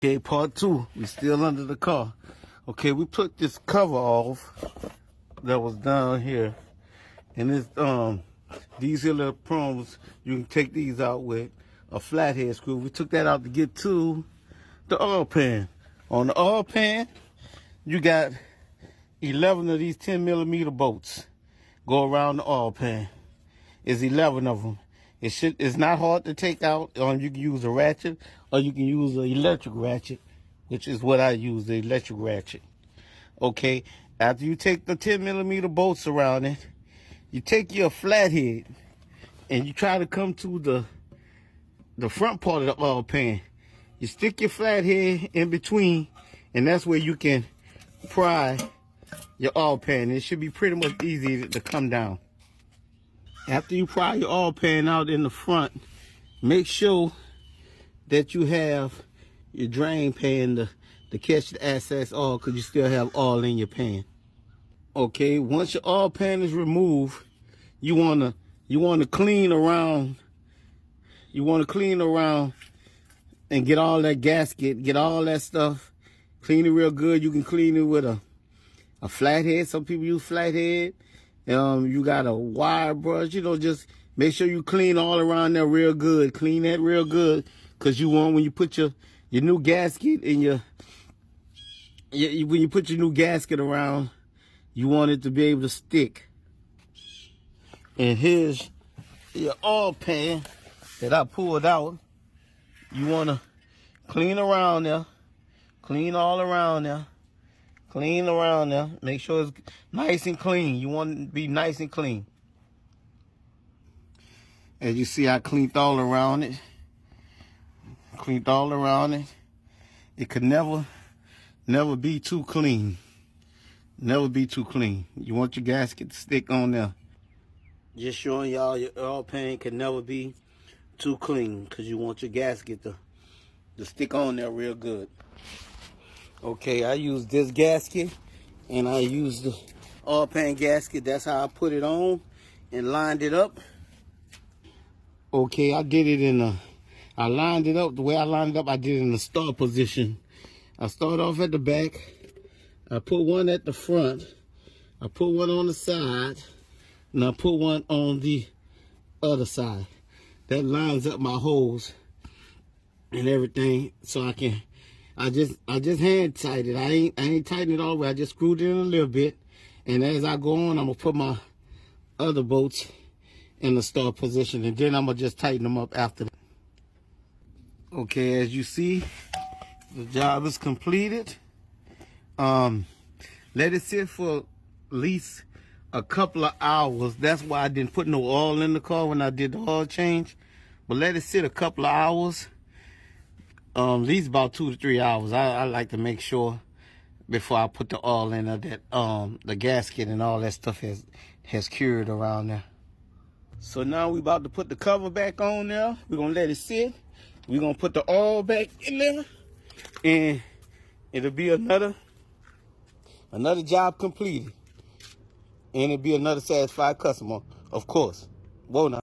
Okay, part two. We still under the car. Okay, we took this cover off that was down here, and it's these here little prongs. You can take these out with a flathead screw. We took that out to get to the oil pan. On the oil pan, you got 11 of these 10mm bolts go around the oil pan. It's 11 of them. It's not hard to take out. You can use a ratchet or you can use an electric ratchet, which is what I use, the electric ratchet. Okay, after you take the 10mm bolts around it, you take your flathead and you try to come to the front part of the oil pan. You stick your flathead in between, and that's where you can pry your oil pan. It should be pretty much easy to come down. After you pry your oil pan out in the front, make sure that you have your drain pan to catch the excess oil, because you still have oil in your pan. Okay, once your oil pan is removed, you wanna clean around. You wanna clean around and get all that gasket, get all that stuff, clean it real good. You can clean it with a flathead. Some people use flathead. You got a wire brush, just make sure you clean all around there real good. Clean that real good, because you want, when you put your new gasket in when you put your new gasket around, you want it to be able to stick. And here's your oil pan that I pulled out. You want to clean around there, clean all around there. Clean around there. Make sure it's nice and clean. You want it to be nice and clean. As you see, I cleaned all around it. Cleaned all around it. It could never be too clean. Never be too clean. You want your gasket to stick on there. Just showing y'all your oil pan can never be too clean, because you want your gasket to stick on there real good. Okay, I use this gasket, and I use the oil pan gasket. That's how I put it on and lined it up. Okay, I did it I lined it up. The way I lined it up, I did it in the start position. I start off at the back. I put one at the front. I put one on the side, and I put one on the other side. That lines up my holes and everything, so I just hand tightened it. I ain't tightened it all the way. I just screwed it in a little bit. And as I go on, I'm gonna put my other bolts in the start position, and then I'm gonna just tighten them up after that. Okay, as you see, the job is completed. Let it sit for at least a couple of hours. That's why I didn't put no oil in the car when I did the oil change. But let it sit a couple of hours. At least about 2 to 3 hours. I like to make sure before I put the oil in there that the gasket and all that stuff has cured around there. So now we about to put the cover back on there. We're gonna let it sit. We're gonna put the oil back in there, and it'll be another job completed, and it'll be another satisfied customer, of course. Whoa now.